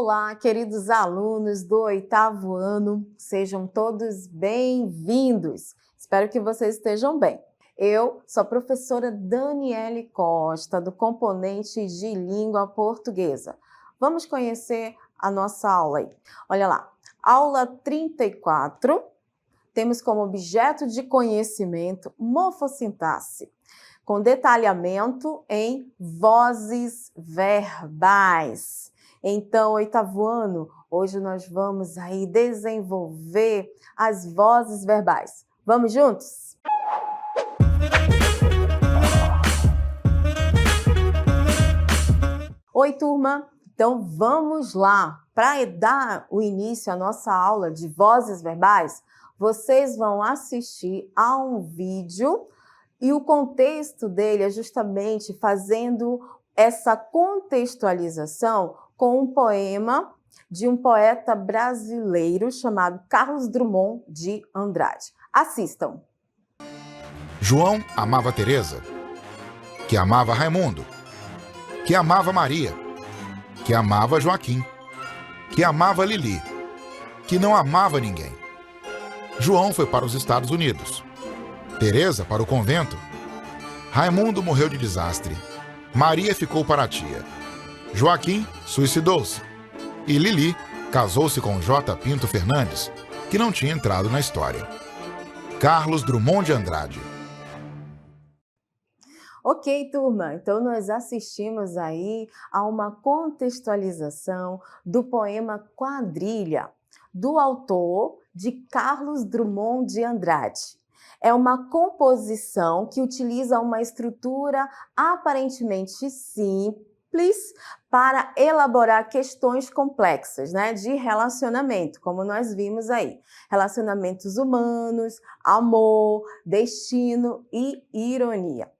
Olá, queridos alunos do 8º ano, sejam todos bem-vindos. Espero que vocês estejam bem. Eu sou a professora Daniele Costa, do componente de língua portuguesa. Vamos conhecer a nossa aula aí. Olha lá, aula 34, temos como objeto de conhecimento morfossintaxe, com detalhamento em vozes verbais. Então, 8º ano, hoje nós vamos aí desenvolver as vozes verbais. Vamos juntos? Oi, turma! Então, vamos lá. Para dar o início à nossa aula de vozes verbais, vocês vão assistir a um vídeo e o contexto dele é justamente fazendo essa contextualização com um poema de um poeta brasileiro chamado Carlos Drummond de Andrade. Assistam. João amava Teresa, que amava Raimundo, que amava Maria, que amava Joaquim, que amava Lili, que não amava ninguém. João foi para os Estados Unidos, Teresa para o convento, Raimundo morreu de desastre, Maria ficou para a tia, Joaquim suicidou-se e Lili casou-se com J. Pinto Fernandes, que não tinha entrado na história. Carlos Drummond de Andrade. Ok, turma, então nós assistimos aí a uma contextualização do poema Quadrilha, do autor de Carlos Drummond de Andrade. É uma composição que utiliza uma estrutura aparentemente simples para elaborar questões complexas, né, de relacionamento, como nós vimos aí. Relacionamentos humanos, amor, destino e ironia.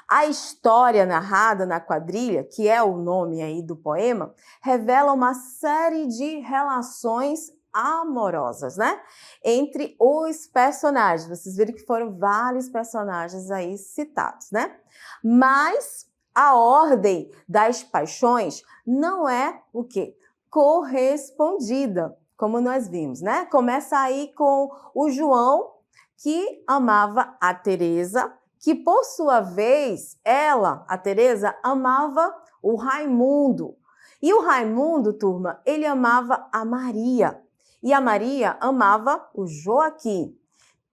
A história narrada na quadrilha, que é o nome aí do poema, revela uma série de relações amorosas, né? Entre os personagens. Vocês viram que foram vários personagens aí citados, né? Mas a ordem das paixões não é o quê? Correspondida, como nós vimos, né? Começa aí com o João, que amava a Teresa, que por sua vez, ela, a Teresa, amava o Raimundo. E o Raimundo, turma, ele amava a Maria. E a Maria amava o Joaquim,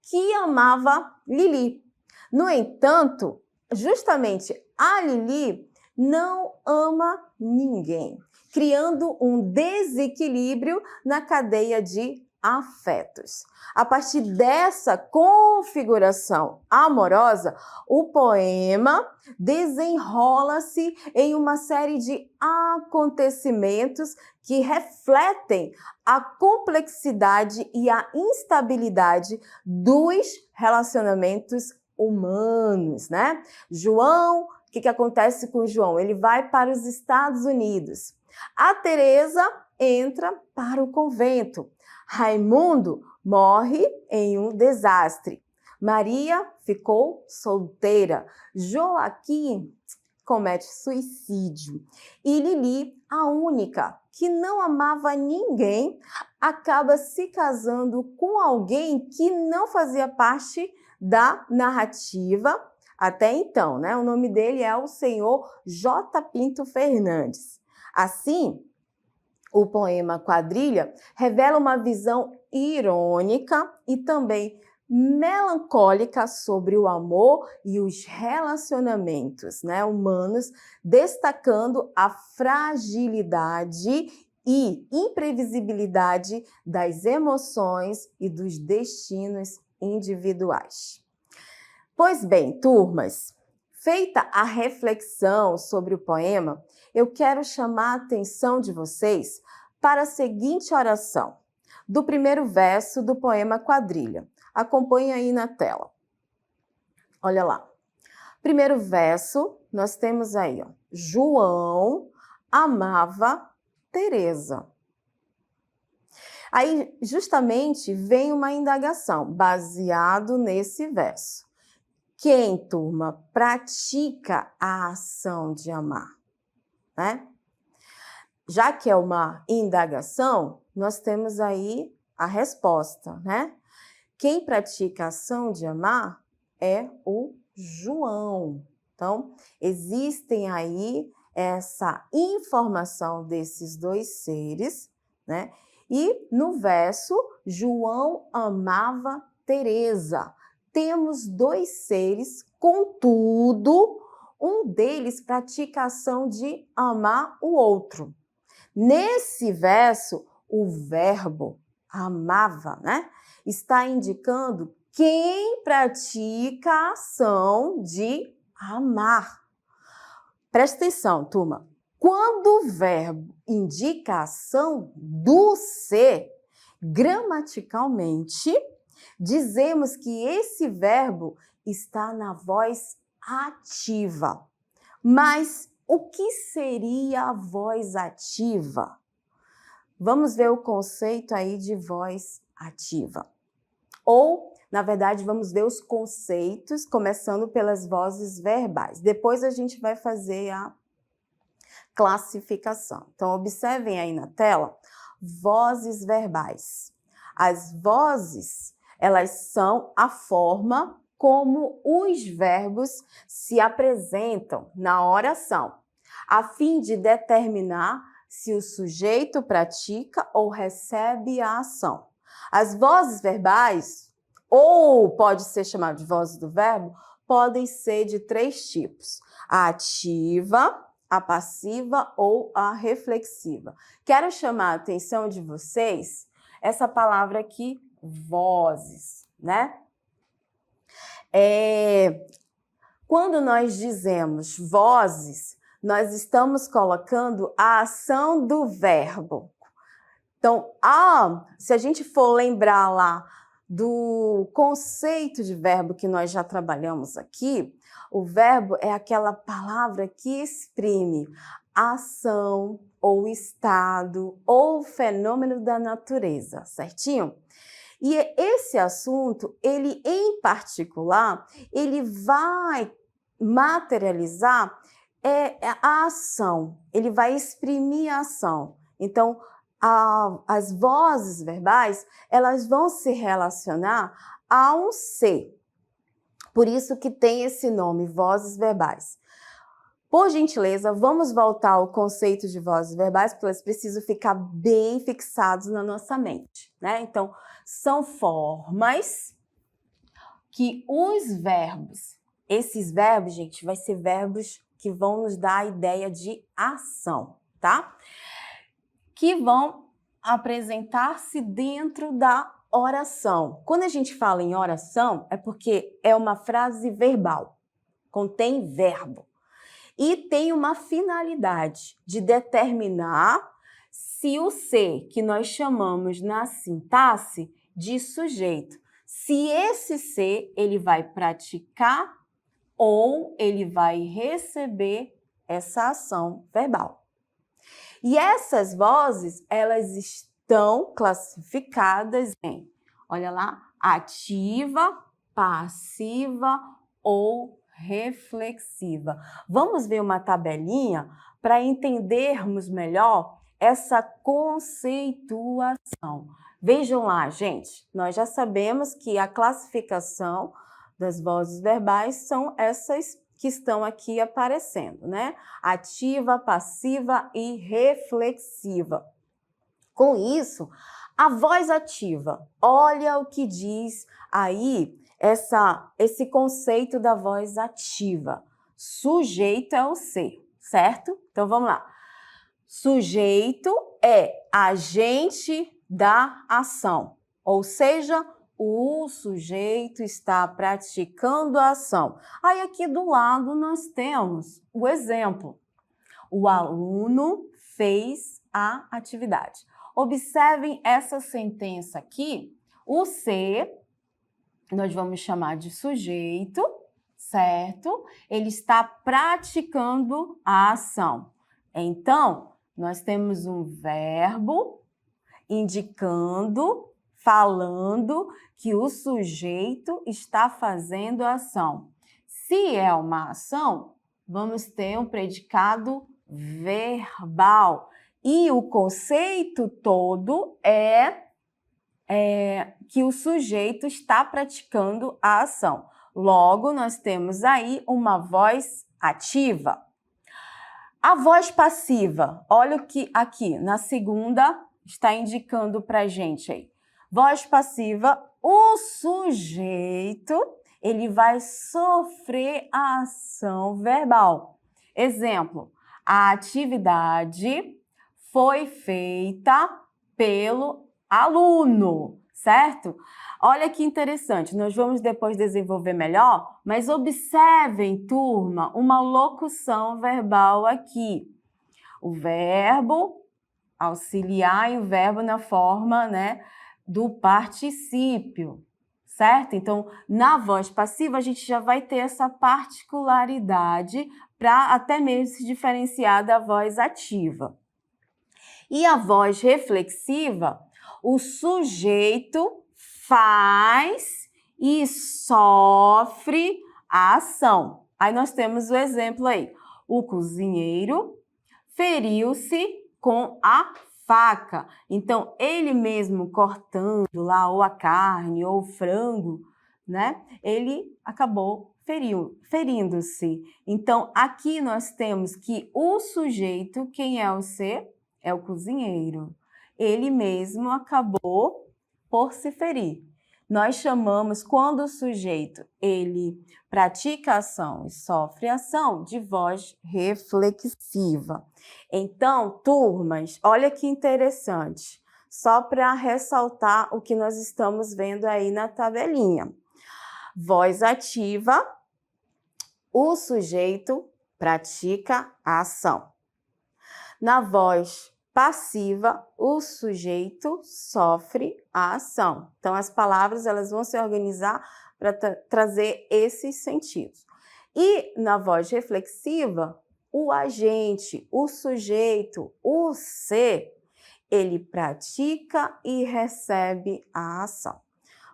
que amava Lili. No entanto, justamente a Lili não ama ninguém, criando um desequilíbrio na cadeia de afetos. A partir dessa configuração amorosa, o poema desenrola-se em uma série de acontecimentos que refletem a complexidade e a instabilidade dos relacionamentos humanos, né? João, o que acontece com João? Ele vai para os Estados Unidos. A Teresa entra para o convento. Raimundo morre em um desastre. Maria ficou solteira. Joaquim comete suicídio. E Lili, a única que não amava ninguém, acaba se casando com alguém que não fazia parte da narrativa até então, né? O nome dele é o senhor J. Pinto Fernandes. Assim, o poema Quadrilha revela uma visão irônica e também melancólica sobre o amor e os relacionamentos, né, humanos, destacando a fragilidade e imprevisibilidade das emoções e dos destinos individuais. Pois bem, turmas, feita a reflexão sobre o poema, eu quero chamar a atenção de vocês para a seguinte oração, do primeiro verso do poema Quadrilha. Acompanhe aí na tela. Olha lá. Primeiro verso, nós temos aí, ó, João amava Teresa. Aí, justamente, vem uma indagação baseado nesse verso. Quem, turma, pratica a ação de amar, né? já que é uma indagação, nós temos aí a resposta, né? Quem pratica a ação de amar é o João. Então, existem aí essa informação desses dois seres, né? E no verso, João amava Teresa. Temos dois seres, contudo, um deles pratica a ação de amar o outro. Nesse verso, o verbo amava, né, está indicando quem pratica a ação de amar. Presta atenção, turma. Quando o verbo indica a ação do ser, gramaticalmente, dizemos que esse verbo está na voz ativa. Mas o que seria a voz ativa? Vamos ver o conceito aí de voz ativa. Ou, na verdade, vamos ver os conceitos, começando pelas vozes verbais. Depois a gente vai fazer a classificação. Então, observem aí na tela, vozes verbais. As vozes, elas são a forma como os verbos se apresentam na oração, a fim de determinar se o sujeito pratica ou recebe a ação. As vozes verbais, ou pode ser chamado de vozes do verbo, podem ser de três tipos: a ativa, a passiva ou a reflexiva. Quero chamar a atenção de vocês essa palavra aqui, vozes, né? Quando nós dizemos vozes, nós estamos colocando a ação do verbo. Então, se a gente for lembrar lá do conceito de verbo que nós já trabalhamos aqui, o verbo é aquela palavra que exprime ação ou estado ou fenômeno da natureza, certinho? E esse assunto, ele em particular, ele vai materializar a ação, ele vai exprimir a ação. Então, as vozes verbais, elas vão se relacionar a um ser. Por isso que tem esse nome, vozes verbais. Por gentileza, vamos voltar ao conceito de vozes verbais, porque elas precisam ficar bem fixados na nossa mente, né? Então, são formas que os verbos, esses verbos, gente, vai ser verbos que vão nos dar a ideia de ação, tá? Que vão apresentar-se dentro da oração. Quando a gente fala em oração, é porque é uma frase verbal, contém verbo. E tem uma finalidade de determinar se o ser que nós chamamos na sintaxe de sujeito, se esse ser ele vai praticar ou ele vai receber essa ação verbal. E essas vozes, elas estão classificadas em, olha lá, ativa, passiva ou reflexiva. Vamos ver uma tabelinha para entendermos melhor essa conceituação. Vejam lá, gente, nós já sabemos que a classificação das vozes verbais são essas que estão aqui aparecendo, né? Ativa, passiva e reflexiva. Com isso, a voz ativa, olha o que diz aí esse conceito da voz ativa. Sujeito é o ser, certo? Então vamos lá. Sujeito é agente da ação, ou seja, o sujeito está praticando a ação. Aí aqui do lado nós temos o exemplo. O aluno fez a atividade. Observem essa sentença aqui. O ser, nós vamos chamar de sujeito, certo? Ele está praticando a ação. Então, nós temos um verbo indicando, falando que o sujeito está fazendo a ação. Se é uma ação, vamos ter um predicado verbal, E o conceito todo é que o sujeito está praticando a ação. Logo, nós temos aí uma voz ativa. A voz passiva, olha o que aqui na segunda está indicando para a gente aí. Voz passiva, o sujeito, ele vai sofrer a ação verbal. Exemplo, a atividade foi feita pelo aluno, certo? Olha que interessante, nós vamos depois desenvolver melhor, mas observem, turma, uma locução verbal aqui. O verbo auxiliar e o verbo na forma, né, do particípio, certo? Então, na voz passiva, a gente já vai ter essa particularidade para até mesmo se diferenciar da voz ativa. E a voz reflexiva, o sujeito faz e sofre a ação. Aí nós temos o exemplo aí. O cozinheiro feriu-se com a faca. Então, ele mesmo cortando lá ou a carne ou o frango, né? Ele acabou ferindo-se. Então, aqui nós temos que o sujeito, quem é o ser? É o cozinheiro. Ele mesmo acabou por se ferir. Nós chamamos, quando o sujeito ele pratica ação e sofre ação, de voz reflexiva. Então, turmas, olha que interessante, só para ressaltar o que nós estamos vendo aí na tabelinha. Voz ativa, o sujeito pratica a ação. Na voz passiva, o sujeito sofre a ação. Então, as palavras elas vão se organizar para trazer esses sentidos. E na voz reflexiva, o agente, o sujeito, o ser, ele pratica e recebe a ação.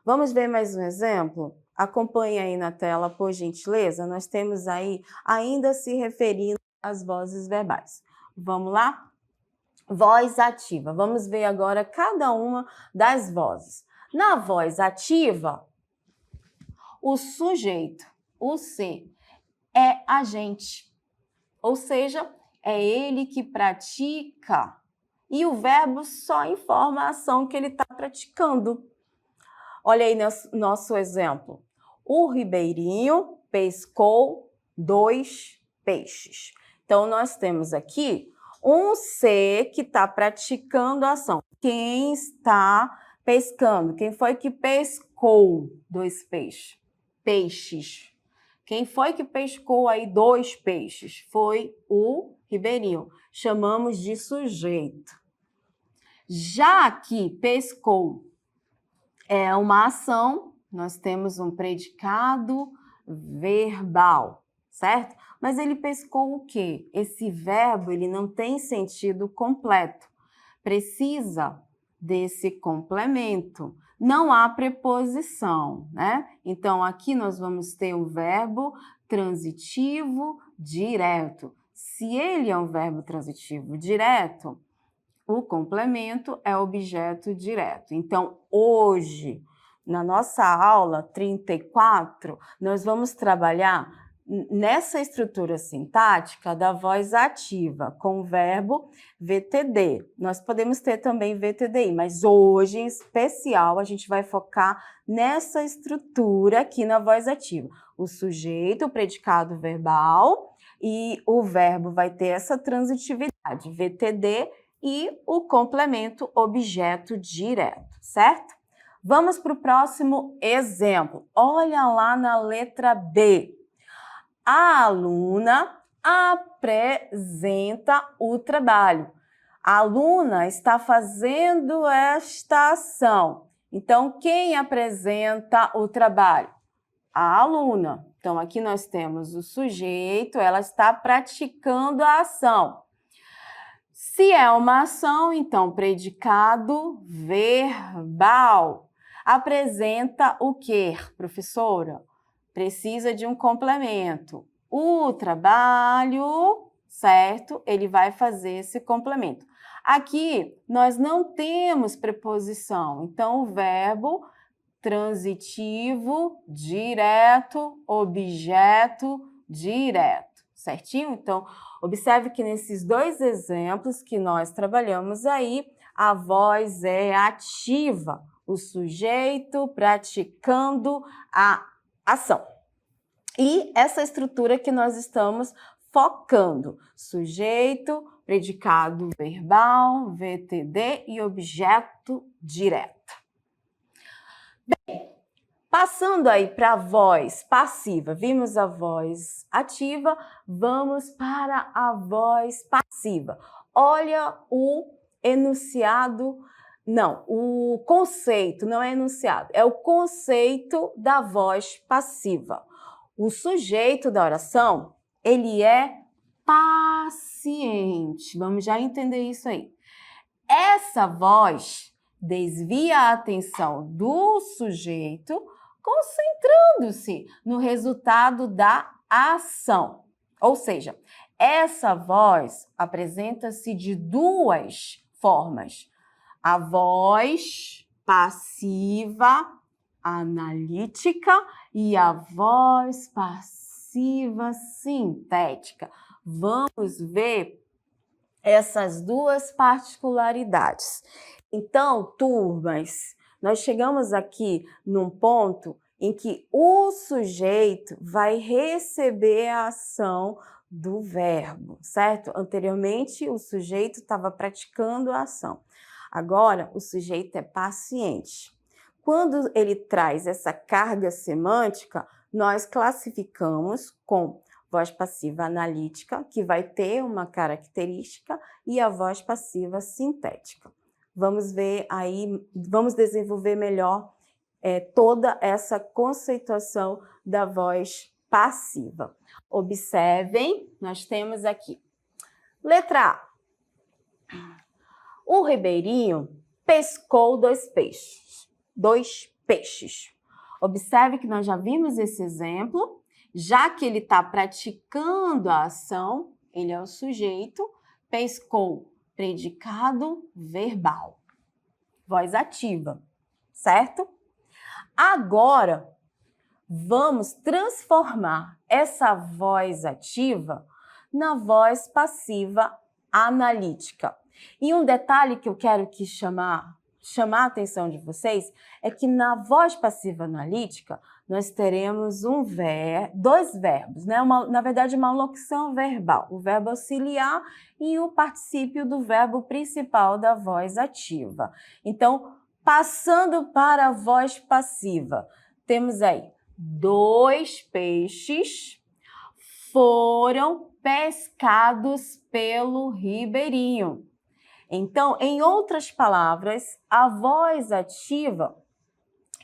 Vamos ver mais um exemplo? Acompanhe aí na tela, por gentileza. Nós temos aí, ainda se referindo às vozes verbais. Vamos lá? Voz ativa. Vamos ver agora cada uma das vozes. Na voz ativa, o sujeito, o ser, é agente. Ou seja, é ele que pratica e o verbo só informa a ação que ele está praticando. Olha aí nosso exemplo. O ribeirinho pescou 2 peixes. Então, nós temos aqui um ser que está praticando a ação. Quem está pescando? Quem foi que pescou 2 peixes? Quem foi que pescou aí 2 peixes? Foi o ribeirinho. Chamamos de sujeito. Já que pescou é uma ação, nós temos um predicado verbal, certo? Mas ele pescou o quê? Esse verbo ele não tem sentido completo. Precisa desse complemento. Não há preposição, né? Então, aqui nós vamos ter o verbo transitivo direto. Se ele é um verbo transitivo direto, o complemento é objeto direto. Então, hoje, na nossa aula 34, nós vamos trabalhar nessa estrutura sintática da voz ativa, com o verbo VTD. Nós podemos ter também VTDI, mas hoje, em especial, a gente vai focar nessa estrutura aqui na voz ativa. O sujeito, o predicado verbal, e o verbo vai ter essa transitividade, VTD, e o complemento objeto direto, certo? Vamos para o próximo exemplo. Olha lá na letra B. A aluna apresenta o trabalho. A aluna está fazendo esta ação. Então, quem apresenta o trabalho? A aluna. Então, aqui nós temos o sujeito, ela está praticando a ação. Se é uma ação, então, predicado verbal. Apresenta o quê, professora? Precisa de um complemento. O trabalho certo? Ele vai fazer esse complemento. Aqui, nós não temos preposição, então o verbo transitivo, direto, objeto, direto, certinho? Então, observe que nesses dois exemplos que nós trabalhamos aí, a voz é ativa, o sujeito praticando a ação. E essa estrutura que nós estamos focando, sujeito, predicado verbal, VTD e objeto direto. Passando aí para a voz passiva, vimos a voz ativa, vamos para a voz passiva. Olha o enunciado, não, o conceito, não é enunciado, é o conceito da voz passiva. O sujeito da oração, ele é paciente. Vamos já entender isso aí. Essa voz desvia a atenção do sujeito, concentrando-se no resultado da ação. Ou seja, essa voz apresenta-se de duas formas. A voz passiva analítica e a voz passiva sintética. Vamos ver essas duas particularidades. Então, turmas, nós chegamos aqui num ponto em que o sujeito vai receber a ação do verbo, certo? Anteriormente, o sujeito estava praticando a ação. Agora, o sujeito é paciente. Quando ele traz essa carga semântica, nós classificamos com voz passiva analítica, que vai ter uma característica, e a voz passiva sintética. Vamos ver aí, vamos desenvolver melhor toda essa conceituação da voz passiva. Observem, nós temos aqui. Letra A. O ribeirinho pescou dois peixes. Observe que nós já vimos esse exemplo. Já que ele está praticando a ação, ele é o sujeito, pescou, predicado verbal, voz ativa, certo? Agora, vamos transformar essa voz ativa na voz passiva analítica. E um detalhe que eu quero chamar a atenção de vocês é que na voz passiva analítica nós teremos dois verbos, né? Na verdade, uma locução verbal, o verbo auxiliar e o particípio do verbo principal da voz ativa. Então, passando para a voz passiva, temos aí: dois peixes foram pescados pelo ribeirinho. Então, em outras palavras, a voz ativa,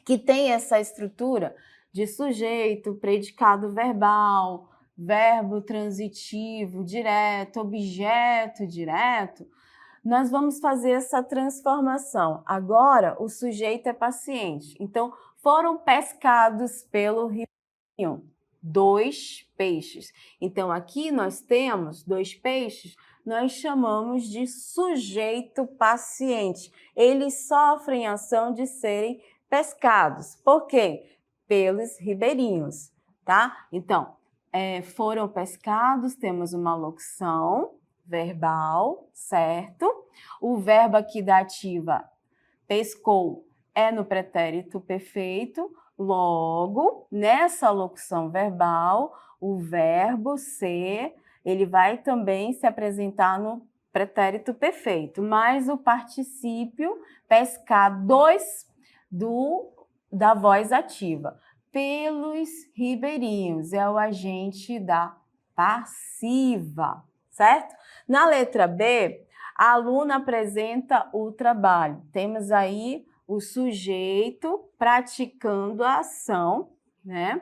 que tem essa estrutura de sujeito, predicado verbal, verbo transitivo, direto, objeto direto, nós vamos fazer essa transformação. Agora, o sujeito é paciente. Então, foram pescados pelo ribeirinho dois peixes. Então, aqui nós temos dois peixes, nós chamamos de sujeito paciente. Eles sofrem a ação de serem pescados. Por quê? Pelos ribeirinhos, tá? Então, foram pescados, temos uma locução verbal, certo? O verbo aqui da ativa, pescou, é no pretérito perfeito. Logo, nessa locução verbal, o verbo ser, ele vai também se apresentar no pretérito perfeito, mas o particípio pescar da voz ativa. Pelos ribeirinhos, é o agente da passiva, certo? Na letra B, a aluna apresenta o trabalho. Temos aí o sujeito praticando a ação, né?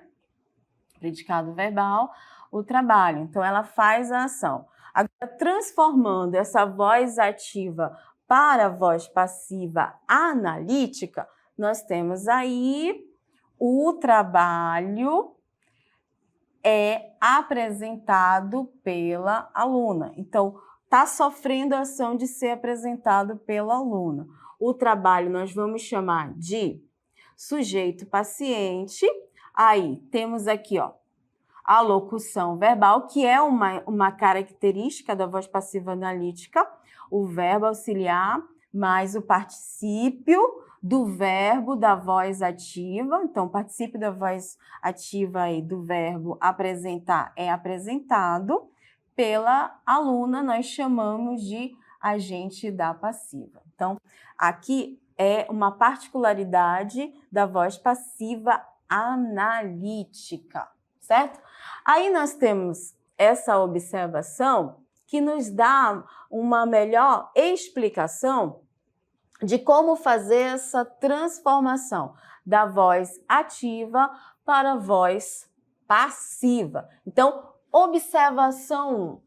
Predicado verbal, o trabalho. Então, ela faz a ação. Agora, transformando essa voz ativa para a voz passiva analítica, nós temos aí o trabalho é apresentado pela aluna. Então, está sofrendo a ação de ser apresentado pela aluna. O trabalho nós vamos chamar de sujeito paciente. Aí, temos aqui, ó, a locução verbal, que é uma característica da voz passiva analítica, o verbo auxiliar mais o particípio do verbo da voz ativa. Então, o particípio da voz ativa aí do verbo apresentar é apresentado. Pela aluna, nós chamamos de agente da passiva. Então, aqui é uma particularidade da voz passiva analítica, certo? Aí nós temos essa observação que nos dá uma melhor explicação de como fazer essa transformação da voz ativa para a voz passiva. Então, observação 1.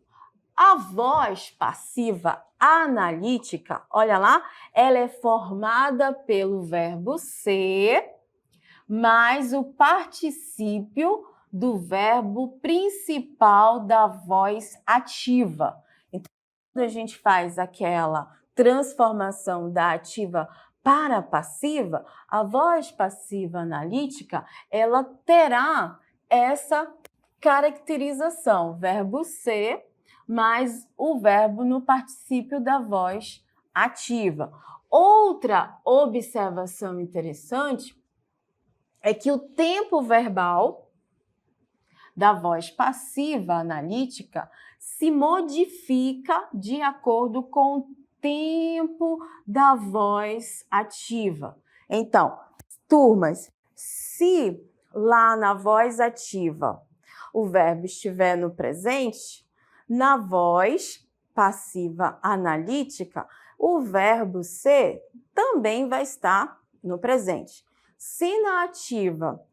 A voz passiva analítica, olha lá, ela é formada pelo verbo ser mais o particípio do verbo principal da voz ativa. Então, quando a gente faz aquela transformação da ativa para a passiva, a voz passiva analítica, ela terá essa caracterização, verbo ser mais o verbo no particípio da voz ativa. Outra observação interessante é que o tempo verbal da voz passiva analítica se modifica de acordo com o tempo da voz ativa. Então, turmas, se lá na voz ativa o verbo estiver no presente, na voz passiva analítica, o verbo ser também vai estar no presente. Se na ativa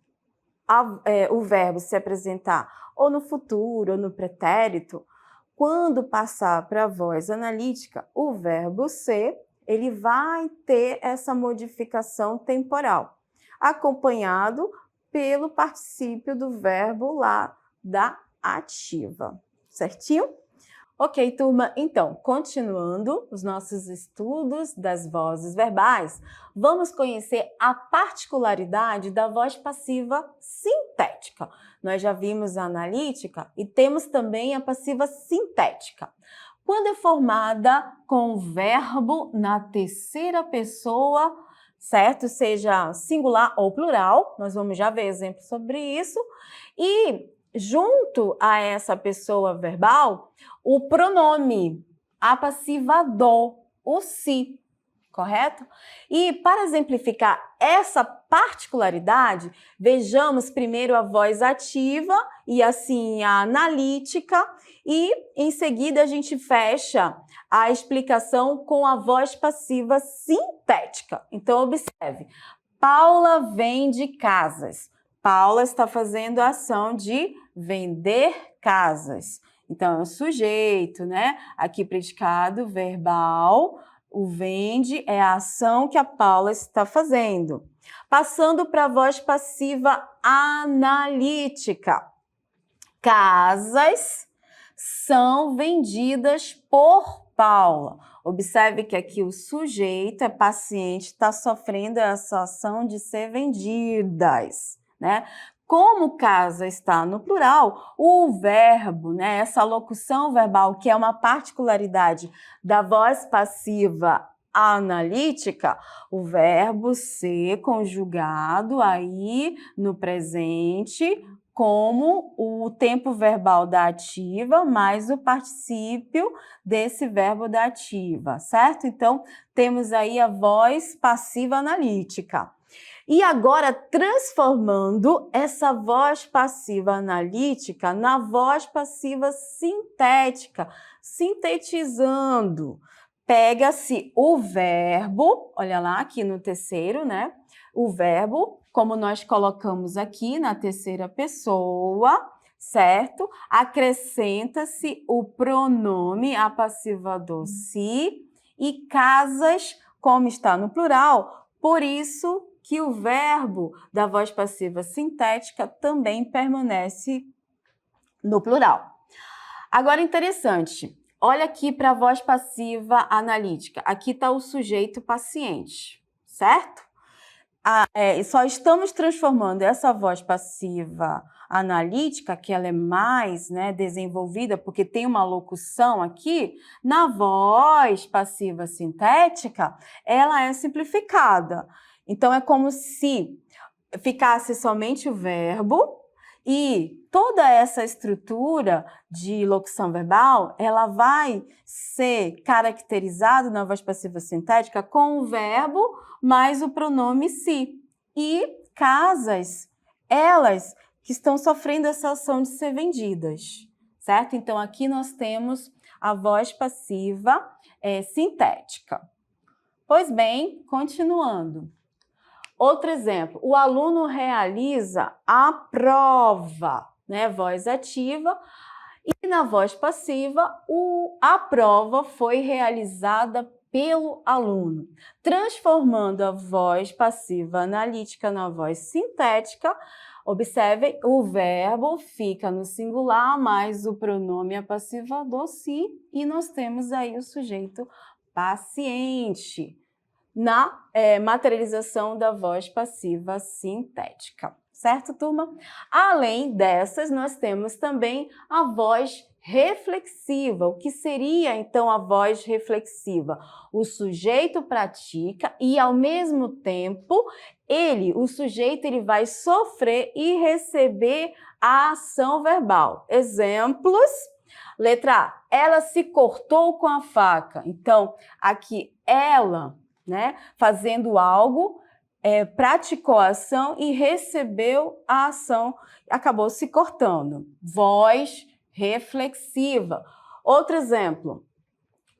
o verbo se apresentar ou no futuro ou no pretérito, quando passar para a voz analítica, o verbo ser, ele vai ter essa modificação temporal, acompanhado pelo particípio do verbo lá da ativa, certinho? Ok, turma, então, continuando os nossos estudos das vozes verbais, vamos conhecer a particularidade da voz passiva sintética. Nós já vimos a analítica e temos também a passiva sintética. Quando é formada com verbo na terceira pessoa, certo? Seja singular ou plural, nós vamos já ver exemplos sobre isso. E junto a essa pessoa verbal, o pronome, a passiva do, o si, correto? E para exemplificar essa particularidade, vejamos primeiro a voz ativa e assim a analítica e em seguida a gente fecha a explicação com a voz passiva sintética. Então observe, Paula vende casas. Paula está fazendo a ação de vender casas. Então, é o sujeito, né? Aqui predicado verbal, o vende é a ação que a Paula está fazendo. Passando para a voz passiva analítica. Casas são vendidas por Paula. Observe que aqui o sujeito é paciente, está sofrendo essa ação de ser vendidas, né? Como casa está no plural, o verbo, né, essa locução verbal, que é uma particularidade da voz passiva analítica, o verbo ser conjugado aí no presente como o tempo verbal da ativa mais o particípio desse verbo da ativa, certo? Então, temos aí a voz passiva analítica. E agora, transformando essa voz passiva analítica na voz passiva sintética, sintetizando. Pega-se o verbo, olha lá aqui no terceiro, né? O verbo, como nós colocamos aqui na terceira pessoa, certo? Acrescenta-se o pronome, a passiva do si, e casas, como está no plural, por isso que o verbo da voz passiva sintética também permanece no plural. Agora, interessante, olha aqui para a voz passiva analítica. Aqui está o sujeito paciente, certo? Só estamos transformando essa voz passiva analítica, que ela é mais, né, desenvolvida, porque tem uma locução aqui, na voz passiva sintética, ela é simplificada. Então, é como se ficasse somente o verbo e toda essa estrutura de locução verbal, ela vai ser caracterizada na voz passiva sintética com o verbo mais o pronome se. E casas, elas que estão sofrendo essa ação de ser vendidas, certo? Então, aqui nós temos a voz passiva sintética. Pois bem, continuando. Outro exemplo, o aluno realiza a prova, né? Voz ativa. E na voz passiva, a prova foi realizada pelo aluno. Transformando a voz passiva analítica na voz sintética, observem, o verbo fica no singular, mais o pronome apassivador se, e nós temos aí o sujeito paciente na materialização da voz passiva sintética. Certo, turma? Além dessas, nós temos também a voz reflexiva. O que seria, então, a voz reflexiva? O sujeito pratica e, ao mesmo tempo, o sujeito, vai sofrer e receber a ação verbal. Exemplos. Letra A, ela se cortou com a faca. Então, aqui, ela, né, fazendo algo, praticou a ação e recebeu a ação, acabou se cortando. Voz reflexiva. Outro exemplo,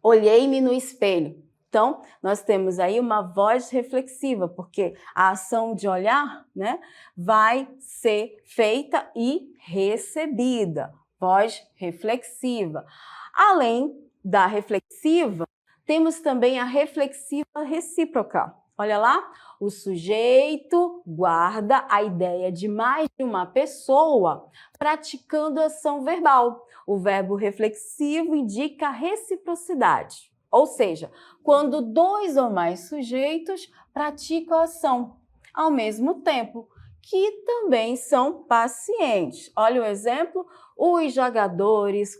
olhei-me no espelho. Então, nós temos aí uma voz reflexiva, porque a ação de olhar, né, vai ser feita e recebida. Voz reflexiva. Além da reflexiva, temos também a reflexiva recíproca. Olha lá, o sujeito guarda a ideia de mais de uma pessoa praticando ação verbal. O verbo reflexivo indica reciprocidade, ou seja, quando dois ou mais sujeitos praticam a ação ao mesmo tempo, que também são pacientes. Olha o exemplo, os jogadores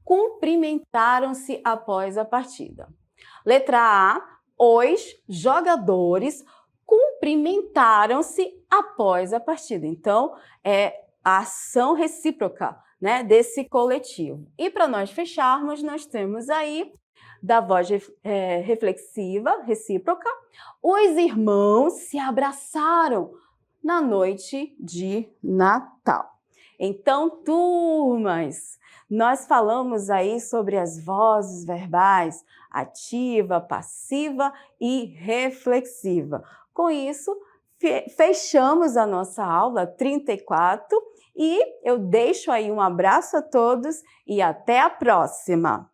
cumprimentaram-se após a partida. Letra A, os jogadores cumprimentaram-se após a partida. Então, é a ação recíproca, né, desse coletivo. E para nós fecharmos, nós temos aí, da voz reflexiva, recíproca, os irmãos se abraçaram na noite de Natal. Então, turmas, nós falamos aí sobre as vozes verbais ativa, passiva e reflexiva. Com isso, fechamos a nossa aula 34 e eu deixo aí um abraço a todos e até a próxima!